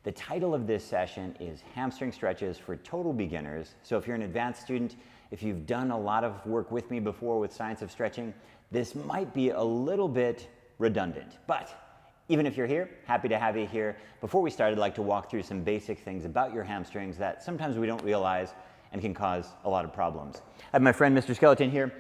The title of this session is Hamstring Stretches for Total Beginners. So if you're an advanced student, if you've done a lot of work with me before with Science of Stretching, this might be a little bit redundant. But even if you're here, happy to have you here. Before we start, I'd like to walk through some basic things about your hamstrings that sometimes we don't realize and can cause a lot of problems. I have my friend Mr. Skeleton here.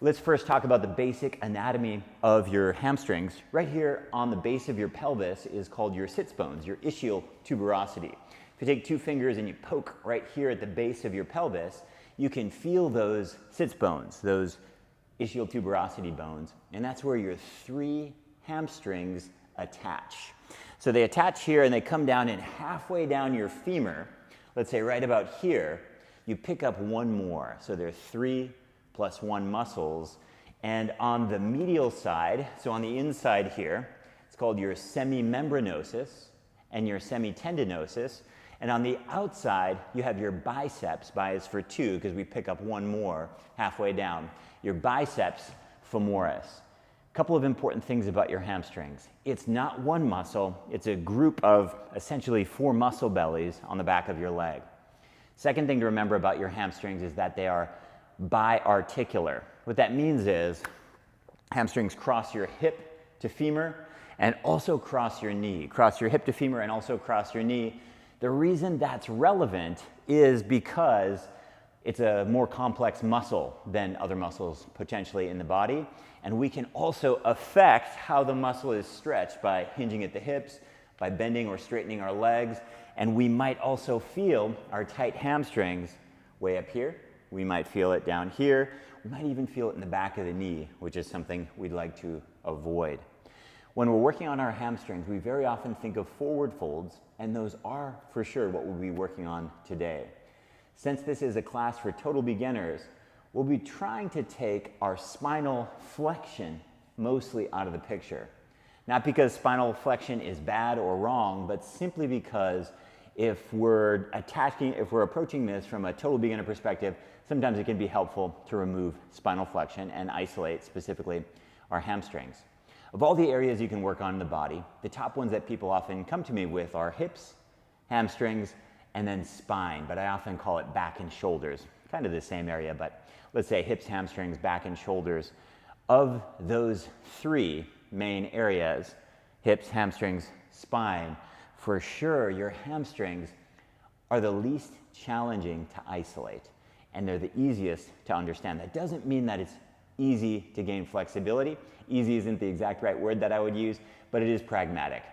Let's first talk about the basic anatomy of your hamstrings. Right here on the base of your pelvis is called your sits bones, your ischial tuberosity. If you take two fingers and you poke right here at the base of your pelvis, you can feel those sits bones, those ischial tuberosity bones, and that's where your three hamstrings attach. So they attach here and they come down, and halfway down your femur, let's say right about here, you pick up one more. So there are 3 + 1 muscles. And on the medial side, so on the inside here, it's called your semimembranosus and your semitendinosus. And on the outside, you have your biceps. Bi is for 2 because we pick up one more halfway down. Your biceps femoris. Couple of important things about your hamstrings. It's not one muscle, it's a group of essentially 4 muscle bellies on the back of your leg. Second thing to remember about your hamstrings is that they are biarticular. What that means is hamstrings cross your hip to femur and also cross your knee. Cross your hip to femur and also cross your knee. The reason that's relevant is because it's a more complex muscle than other muscles potentially in the body, and we can also affect how the muscle is stretched by hinging at the hips, by bending or straightening our legs, and we might also feel our tight hamstrings way up here. We might feel it down here. We might even feel it in the back of the knee, which is something we'd like to avoid. When we're working on our hamstrings, we very often think of forward folds, and those are for sure what we'll be working on today. Since this is a class for total beginners, we'll be trying to take our spinal flexion mostly out of the picture. Not because spinal flexion is bad or wrong, but simply because if we're approaching this from a total beginner perspective, sometimes it can be helpful to remove spinal flexion and isolate specifically our hamstrings. Of all the areas you can work on in the body, the top ones that people often come to me with are hips, hamstrings, and then spine, but I often call it back and shoulders. Kind of the same area, but let's say hips, hamstrings, back and shoulders. Of those 3 main areas, hips, hamstrings, spine, for sure your hamstrings are the least challenging to isolate, and they're the easiest to understand. That doesn't mean that it's easy to gain flexibility. Easy isn't the exact right word that I would use, but it is pragmatic.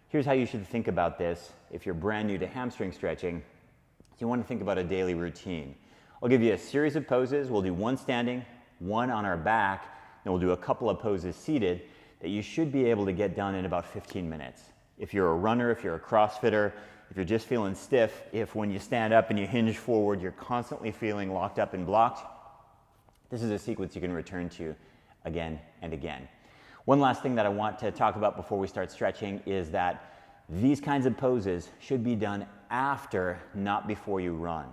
Here's how you should think about this if you're brand new to hamstring stretching. You want to think about a daily routine. I'll give you a series of poses. We'll do one standing, one on our back, and we'll do a couple of poses seated that you should be able to get done in about 15 minutes. If you're a runner, if you're a CrossFitter, if you're just feeling stiff, if when you stand up and you hinge forward, you're constantly feeling locked up and blocked, this is a sequence you can return to again and again. One last thing that I want to talk about before we start stretching is that these kinds of poses should be done after, not before you run.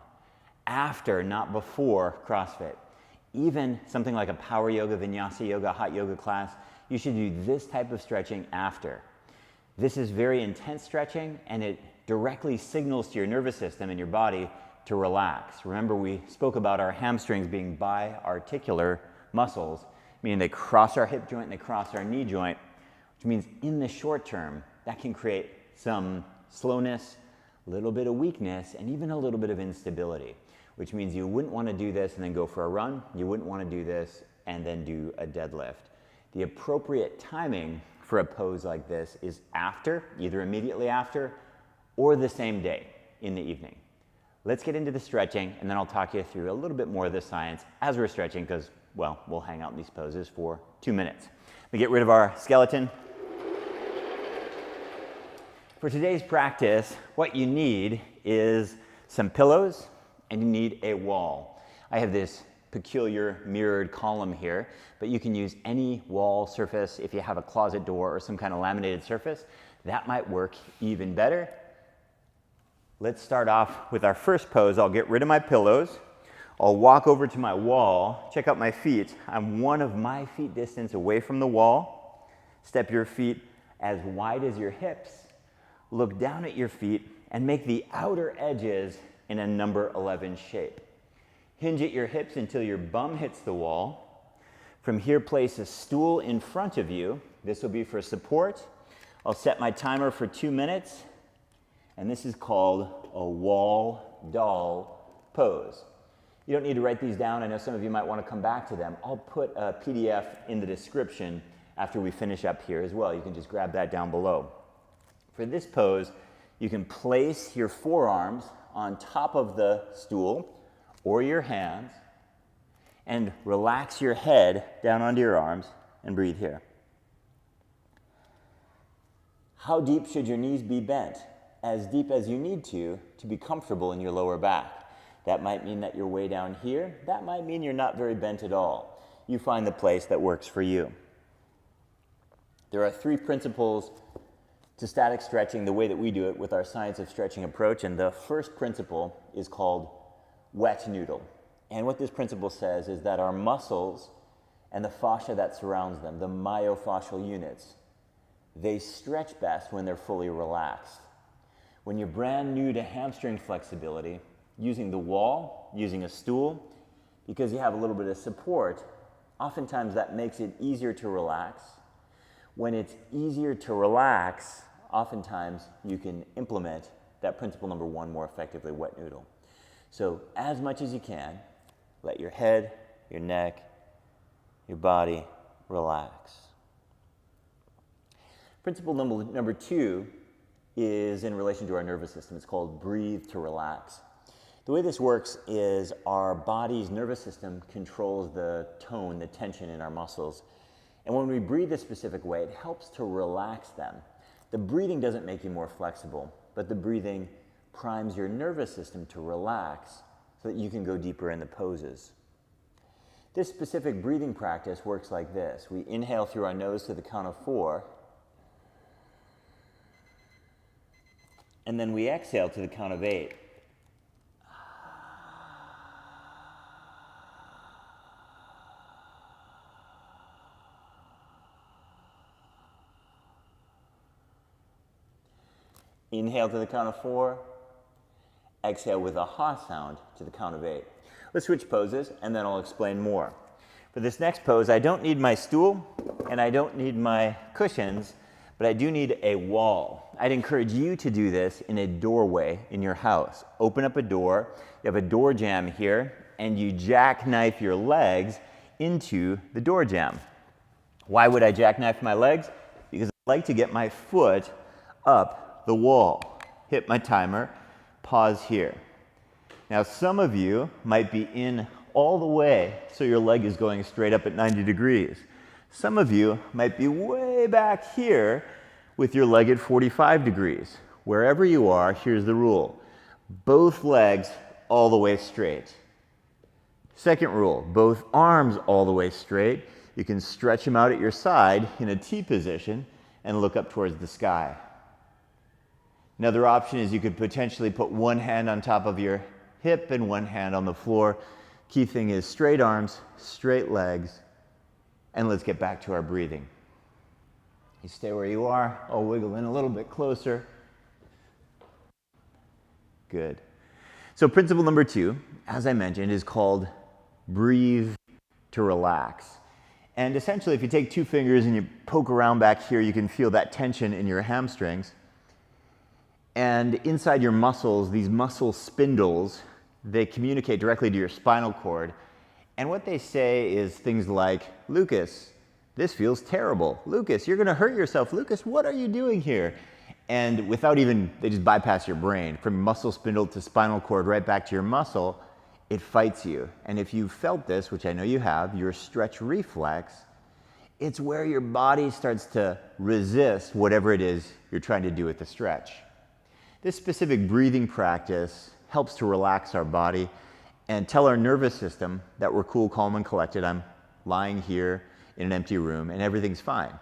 After, not before CrossFit. Even something like a power yoga, vinyasa yoga, hot yoga class, you should do this type of stretching after. This is very intense stretching, and it directly signals to your nervous system and your body to relax. Remember, we spoke about our hamstrings being biarticular muscles, meaning they cross our hip joint and they cross our knee joint, which means in the short term, that can create some slowness, a little bit of weakness, and even a little bit of instability, which means you wouldn't want to do this and then go for a run. You wouldn't want to do this and then do a deadlift. The appropriate timing for a pose like this is after, either immediately after or the same day in the evening. Let's get into the stretching, and then I'll talk you through a little bit more of the science as we're stretching, because, well, we'll hang out in these poses for 2 minutes. We get rid of our skeleton. For today's practice, what you need is some pillows, and you need a wall. I have this peculiar mirrored column here, but you can use any wall surface. If you have a closet door or some kind of laminated surface, that might work even better. Let's start off with our first pose. I'll get rid of my pillows. I'll walk over to my wall. Check out my feet. I'm 1 of my feet distance away from the wall. Step your feet as wide as your hips. Look down at your feet and make the outer edges in a number 11 shape. Hinge at your hips until your bum hits the wall. From here, place a stool in front of you. This will be for support. I'll set my timer for 2 minutes, and this is called a wall doll pose. You don't need to write these down. I know some of you might want to come back to them. I'll put a PDF in the description after we finish up here as well. You can just grab that down below. For this pose, you can place your forearms on top of the stool or your hands and relax your head down onto your arms and breathe here. How deep should your knees be bent? As deep as you need to be comfortable in your lower back. That might mean that you're way down here. That might mean you're not very bent at all. You find the place that works for you. There are 3 principles to static stretching the way that we do it with our science of stretching approach, and the first principle is called wet noodle. And what this principle says is that our muscles and the fascia that surrounds them, the myofascial units, they stretch best when they're fully relaxed. When you're brand new to hamstring flexibility, using the wall, using a stool, because you have a little bit of support, oftentimes that makes it easier to relax. When it's easier to relax, oftentimes you can implement that principle number 1 more effectively, wet noodle. So as much as you can, let your head, your neck, your body relax. Principle number 2 is in relation to our nervous system. It's called breathe to relax. The way this works is our body's nervous system controls the tone, the tension in our muscles. And when we breathe a specific way, it helps to relax them. The breathing doesn't make you more flexible, but the breathing primes your nervous system to relax so that you can go deeper in the poses. This specific breathing practice works like this. We inhale through our nose to the count of 4, and then we exhale to the count of 8. Inhale to the count of 4, exhale with a ha sound to the count of 8. Let's switch poses, and then I'll explain more. For this next pose, I don't need my stool, and I don't need my cushions, but I do need a wall. I'd encourage you to do this in a doorway in your house. Open up a door, you have a door jamb here, and you jackknife your legs into the door jamb. Why would I jackknife my legs? Because I like to get my foot up the wall. Hit my timer, pause here. Now some of you might be in all the way, so your leg is going straight up at 90 degrees. Some of you might be way back here with your leg at 45 degrees. Wherever you are, here's the rule. Both legs all the way straight. Second rule, both arms all the way straight. You can stretch them out at your side in a T position and look up towards the sky. Another option is you could potentially put one hand on top of your hip and one hand on the floor. Key thing is straight arms, straight legs, and let's get back to our breathing. You stay where you are. I'll wiggle in a little bit closer. Good. So principle number 2, as I mentioned, is called breathe to relax. And essentially, if you take 2 fingers and you poke around back here, you can feel that tension in your hamstrings. And inside your muscles, these muscle spindles, they communicate directly to your spinal cord. And what they say is things like, Lucas, this feels terrible. Lucas, you're going to hurt yourself. Lucas, what are you doing here? And without even, they just bypass your brain. From muscle spindle to spinal cord right back to your muscle, it fights you. And if you've felt this, which I know you have, your stretch reflex, it's where your body starts to resist whatever it is you're trying to do with the stretch. This specific breathing practice helps to relax our body and tell our nervous system that we're cool, calm, and collected. I'm lying here in an empty room and everything's fine.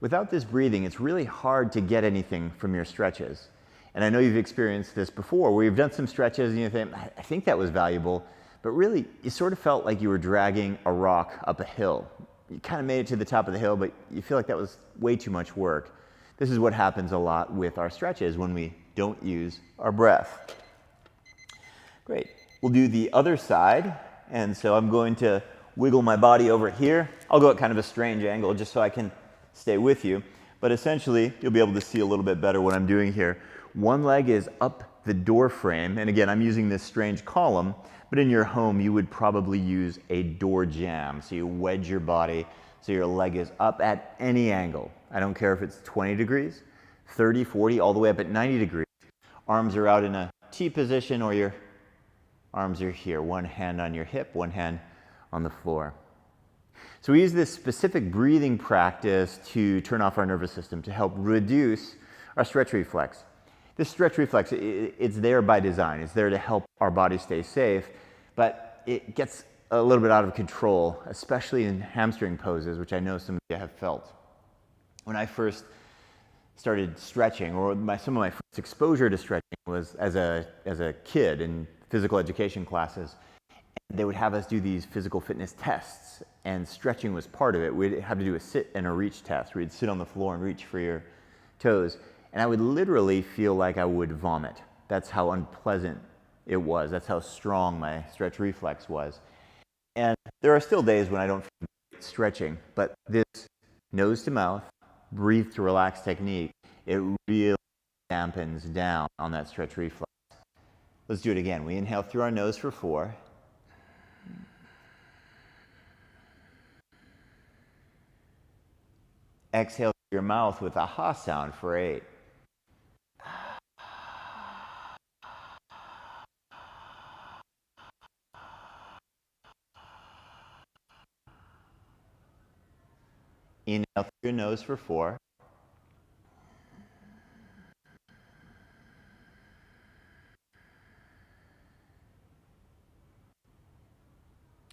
Without this breathing, it's really hard to get anything from your stretches. And I know you've experienced this before, where you've done some stretches and you think, I think that was valuable, but really, you sort of felt like you were dragging a rock up a hill. You kind of made it to the top of the hill, but you feel like that was way too much work. This is what happens a lot with our stretches when we don't use our breath. Great. We'll do the other side. And so I'm going to wiggle my body over here. I'll go at kind of a strange angle just so I can stay with you. But essentially, you'll be able to see a little bit better what I'm doing here. One leg is up the door frame. And again, I'm using this strange column. But in your home, you would probably use a door jamb. So you wedge your body so your leg is up at any angle. I don't care if it's 20 degrees, 30, 40, all the way up at 90 degrees. Arms are out in a T position, or your arms are here. One hand on your hip, one hand on the floor. So we use this specific breathing practice to turn off our nervous system to help reduce our stretch reflex. This stretch reflex, it's there by design. It's there to help our body stay safe, but it gets a little bit out of control, especially in hamstring poses, which I know some of you have felt. When I first started stretching, or some of my first exposure to stretching was as a kid in physical education classes. And they would have us do these physical fitness tests, and stretching was part of it. We'd have to do a sit and a reach test, where you'd sit on the floor and reach for your toes. And I would literally feel like I would vomit. That's how unpleasant it was. That's how strong my stretch reflex was. And there are still days when I don't feel great stretching, but this nose to mouth, breathe to relax technique, it really dampens down on that stretch reflex. Let's do it again. We inhale through our nose for 4. Exhale through your mouth with a ha sound for 8. Inhale through your nose for 4.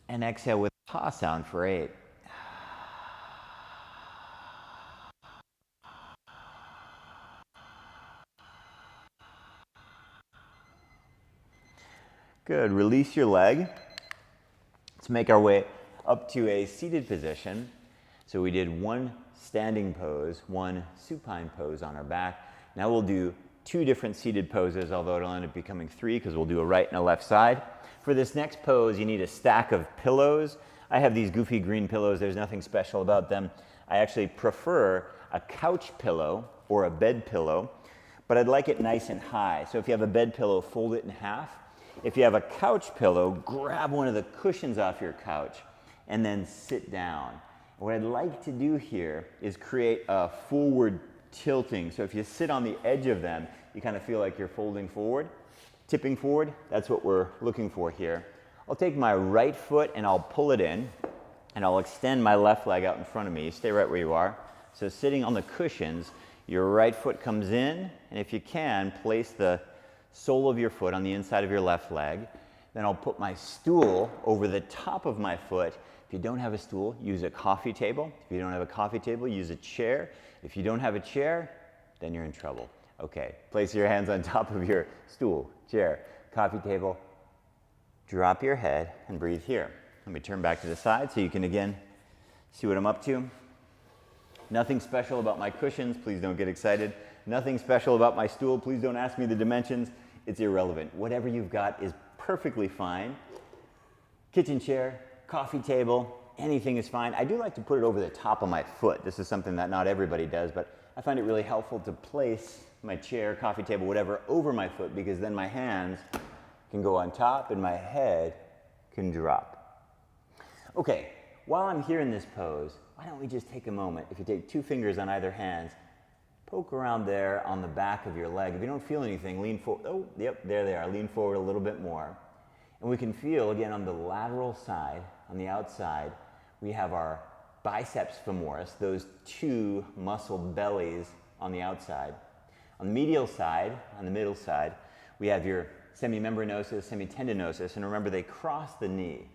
And exhale with a ha sound for 8. Good. Release your leg. Let's make our way up to a seated position. So we did one standing pose, one supine pose on our back. Now we'll do 2 different seated poses, although it'll end up becoming 3 because we'll do a right and a left side. For this next pose, you need a stack of pillows. I have these goofy green pillows. There's nothing special about them. I actually prefer a couch pillow or a bed pillow, but I'd like it nice and high. So if you have a bed pillow, fold it in half. If you have a couch pillow, grab one of the cushions off your couch and then sit down. What I'd like to do here is create a forward tilting. So if you sit on the edge of them, you kind of feel like you're folding forward, tipping forward. That's what we're looking for here. I'll take my right foot and I'll pull it in, and I'll extend my left leg out in front of me. Stay right where you are. So sitting on the cushions, your right foot comes in, and if you can, place the sole of your foot on the inside of your left leg. Then I'll put my stool over the top of my foot. If you don't have a stool, use a coffee table. If you don't have a coffee table, use a chair. If you don't have a chair, then you're in trouble. Okay, place your hands on top of your stool, chair, coffee table. Drop your head and breathe here. Let me turn back to the side so you can again see what I'm up to. Nothing special about my cushions, please don't get excited. Nothing special about my stool, please don't ask me the dimensions. It's irrelevant. Whatever you've got is perfectly fine. Kitchen chair, coffee table, anything is fine. I do like to put it over the top of my foot. This is something that not everybody does, but I find it really helpful to place my chair, coffee table, whatever, over my foot, because then my hands can go on top and my head can drop. Okay, while I'm here in this pose, why don't we just take a moment, if you take 2 fingers on either hand, poke around there on the back of your leg. If you don't feel anything, lean forward. Oh, yep, there they are. Lean forward a little bit more. And we can feel, again, on the lateral side, on the outside, we have our biceps femoris, those 2 muscle bellies on the outside. On the medial side, on the middle side, we have your semimembranosus, semitendinosus, and remember, they cross the knee.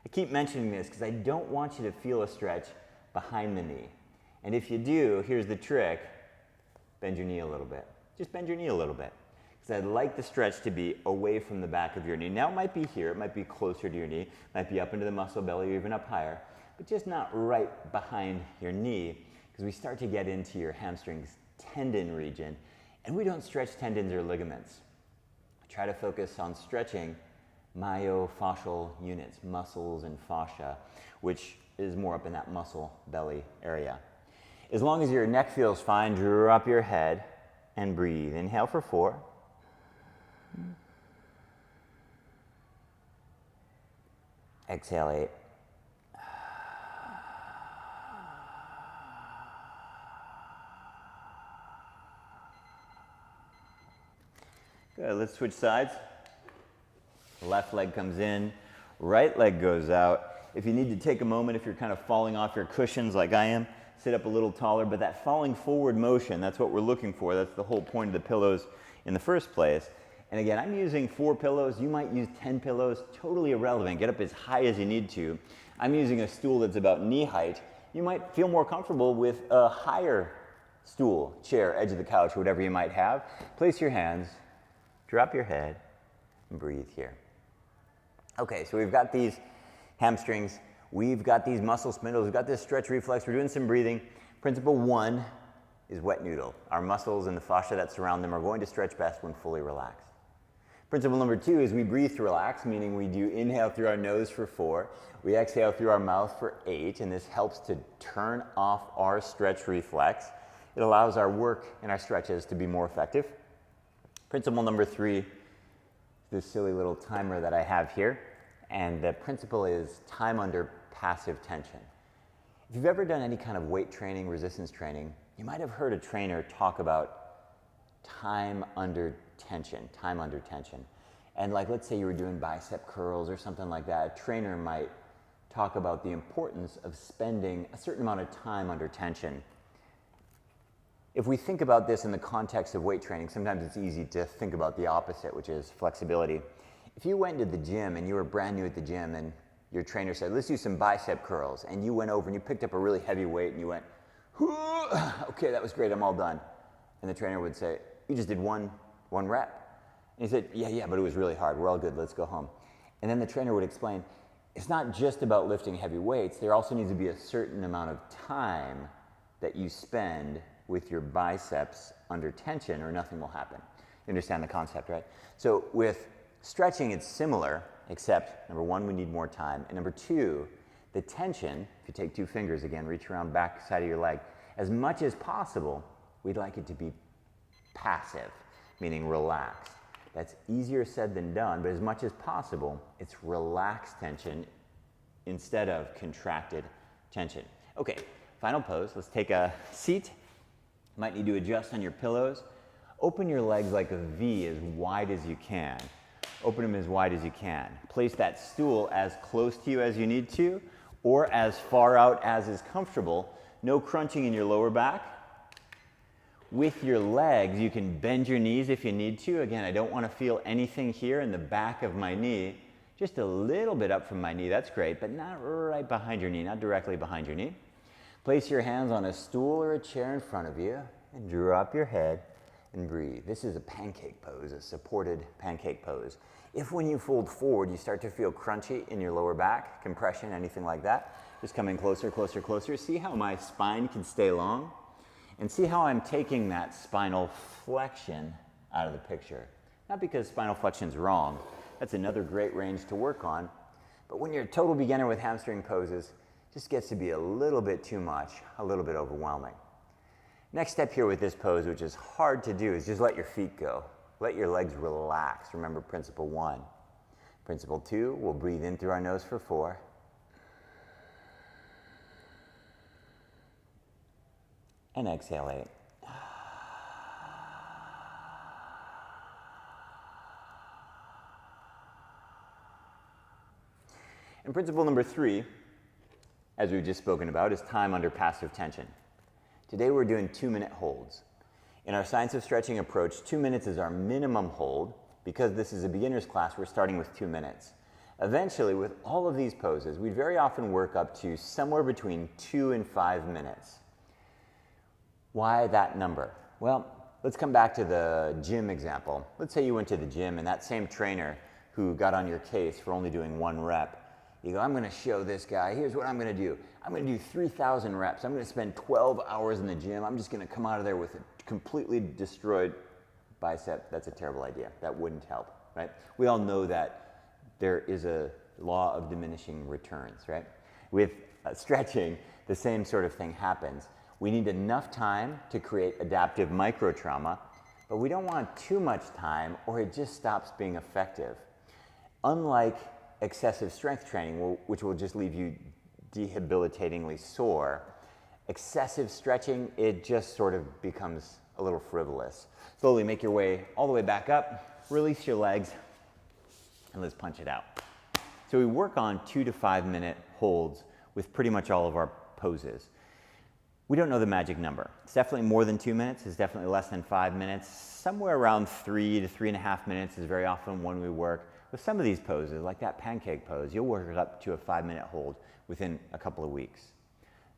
I keep mentioning this because I don't want you to feel a stretch behind the knee. And if you do, here's the trick. Bend your knee a little bit. Just bend your knee a little bit. Because I'd like the stretch to be away from the back of your knee. Now it might be here, it might be closer to your knee, it might be up into the muscle belly or even up higher, but just not right behind your knee, because we start to get into your hamstrings tendon region, And we don't stretch tendons or ligaments. We try to focus on stretching myofascial units, muscles and fascia, which is more up in that muscle belly area. As long as your neck feels fine, drop your head and breathe. Inhale for 4. Exhale 8. Good, let's switch sides. Left leg comes in, right leg goes out. If you need to take a moment, if you're kind of falling off your cushions like I am, sit up a little taller, but that falling forward motion, that's what we're looking for. That's the whole point of the pillows in the first place. And again, I'm using 4 pillows. You might use 10 pillows, totally irrelevant. Get up as high as you need to. I'm using a stool that's about knee height. You might feel more comfortable with a higher stool, chair, edge of the couch, whatever you might have. Place your hands, drop your head, and breathe here. Okay, so we've got these hamstrings, we've got these muscle spindles, we've got this stretch reflex, we're doing some breathing. Principle 1 is wet noodle. Our muscles and the fascia that surround them are going to stretch best when fully relaxed. Principle number 2 is we breathe to relax, meaning we do inhale through our nose for 4, we exhale through our mouth for 8, and this helps to turn off our stretch reflex. It allows our work and our stretches to be more effective. Principle number 3, this silly little timer that I have here, and the principle is time under passive tension. If you've ever done any kind of weight training, resistance training, you might have heard a trainer talk about time under tension. And like, let's say you were doing bicep curls or something like that, a trainer might talk about the importance of spending a certain amount of time under tension. If we think about this in the context of weight training, sometimes it's easy to think about the opposite, which is flexibility. If you went to the gym and you were brand new at the gym and your trainer said, let's do some bicep curls, and you went over and you picked up a really heavy weight and you went, okay, that was great, I'm all done. And the trainer would say, you just did one rep. And he said, yeah, but it was really hard, we're all good, let's go home. And then the trainer would explain, it's not just about lifting heavy weights, there also needs to be a certain amount of time that you spend with your biceps under tension or nothing will happen. You understand the concept, right? So with stretching, it's similar, except number 1, we need more time. And number 2, the tension, if you take 2 fingers again, reach around back side of your leg, as much as possible, we'd like it to be passive, meaning relaxed. That's easier said than done, but as much as possible, it's relaxed tension instead of contracted tension. Okay, final pose. Let's take a seat. Might need to adjust on your pillows. Open your legs like a V as wide as you can. Open them as wide as you can. Place that stool as close to you as you need to, or as far out as is comfortable. No crunching in your lower back. With your legs, you can bend your knees if you need to. Again, I don't want to feel anything here in the back of my knee. Just a little bit up from my knee, that's great, but not right behind your knee, not directly behind your knee. Place your hands on a stool or a chair in front of you and drop your head and breathe. This is a pancake pose, a supported pancake pose. If when you fold forward, you start to feel crunchy in your lower back, compression, anything like that, just come in closer, closer, closer. See how my spine can stay long? And see how I'm taking that spinal flexion out of the picture. Not because spinal flexion is wrong. That's another great range to work on. But when you're a total beginner with hamstring poses, it just gets to be a little bit too much, a little bit overwhelming. Next step here with this pose, which is hard to do, is just let your feet go. Let your legs relax. Remember principle 1. Principle 2, we'll breathe in through our nose for 4. And exhale 8. And principle number 3, as we've just spoken about, is time under passive tension. Today we're doing 2-minute holds. In our Science of Stretching approach, 2 minutes is our minimum hold. Because this is a beginner's class, we're starting with 2 minutes. Eventually, with all of these poses, we very often work up to somewhere between 2 and 5 minutes. Why that number? Well, let's come back to the gym example. Let's say you went to the gym and that same trainer who got on your case for only doing 1 rep, you go, I'm going to show this guy, here's what I'm going to do. I'm going to do 3,000 reps. I'm going to spend 12 hours in the gym. I'm just going to come out of there with a completely destroyed bicep, that's a terrible idea. That wouldn't help, right? We all know that there is a law of diminishing returns, right? With stretching, the same sort of thing happens. We need enough time to create adaptive microtrauma, but we don't want too much time or it just stops being effective. Unlike excessive strength training, which will just leave you debilitatingly sore, excessive stretching, it just sort of becomes a little frivolous. Slowly make your way all the way back up, release your legs, and let's punch it out. So we work on 2 to 5 minute holds with pretty much all of our poses. We don't know the magic number. It's definitely more than 2 minutes. It's definitely less than 5 minutes. Somewhere around 3 to 3.5 minutes is very often when we work. With some of these poses, like that pancake pose, you'll work it up to a 5 minute hold within a couple of weeks.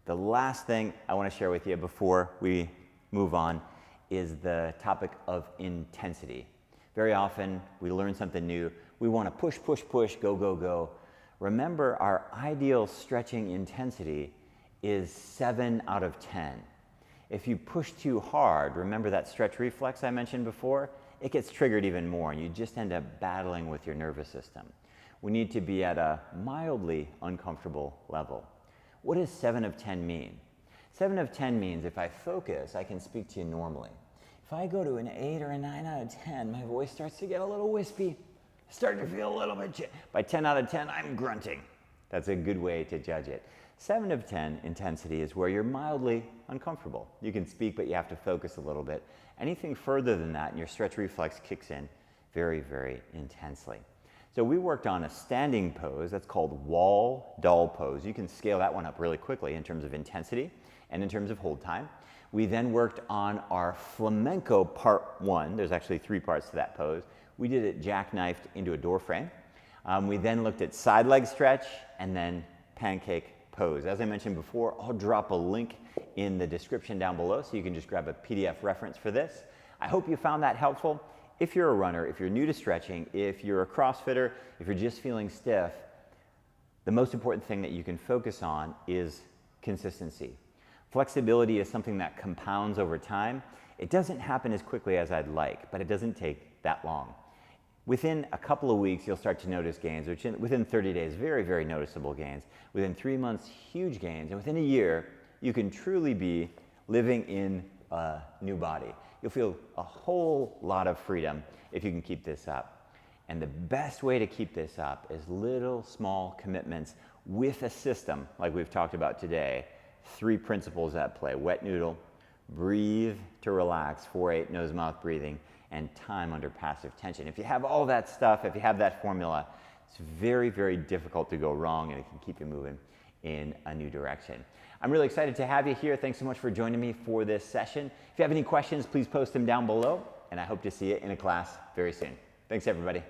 The last thing I want to share with you before we move on is the topic of intensity. Very often we learn something new. We want to push, push, push, go, go, go. Remember, our ideal stretching intensity is 7 out of 10. If you push too hard, remember that stretch reflex I mentioned before? It gets triggered even more and you just end up battling with your nervous system. We need to be at a mildly uncomfortable level. What does 7 of 10 mean? 7 of 10 means if I focus, I can speak to you normally. If I go to an 8 or a 9 out of 10, my voice starts to get a little wispy, starting to feel a little bit By 10 out of 10, I'm grunting. That's a good way to judge it. 7 of 10 intensity is where you're mildly uncomfortable. You can speak, but you have to focus a little bit. Anything further than that, and your stretch reflex kicks in very, very intensely. So we worked on a standing pose that's called wall doll pose. You can scale that one up really quickly in terms of intensity and in terms of hold time. We then worked on our flamenco part 1. There's actually 3 parts to that pose. We did it jackknifed into a door frame. We then looked at side leg stretch and then pancake pose. As I mentioned before, I'll drop a link in the description down below so you can just grab a PDF reference for this. I hope you found that helpful. If you're a runner, if you're new to stretching, if you're a CrossFitter, if you're just feeling stiff, the most important thing that you can focus on is consistency. Flexibility is something that compounds over time. It doesn't happen as quickly as I'd like, but it doesn't take that long. Within a couple of weeks, you'll start to notice gains, which within 30 days, very, very noticeable gains. Within 3 months, huge gains. And within a year, you can truly be living in a new body. You'll feel a whole lot of freedom if you can keep this up. And the best way to keep this up is little small commitments with a system like we've talked about today. 3 principles at play: wet noodle, breathe to relax, 4-8 nose-mouth breathing, and time under passive tension. If you have all that stuff, if you have that formula, it's very, very difficult to go wrong and it can keep you moving in a new direction. I'm really excited to have you here. Thanks so much for joining me for this session. If you have any questions, please post them down below, and I hope to see you in a class very soon. Thanks, everybody.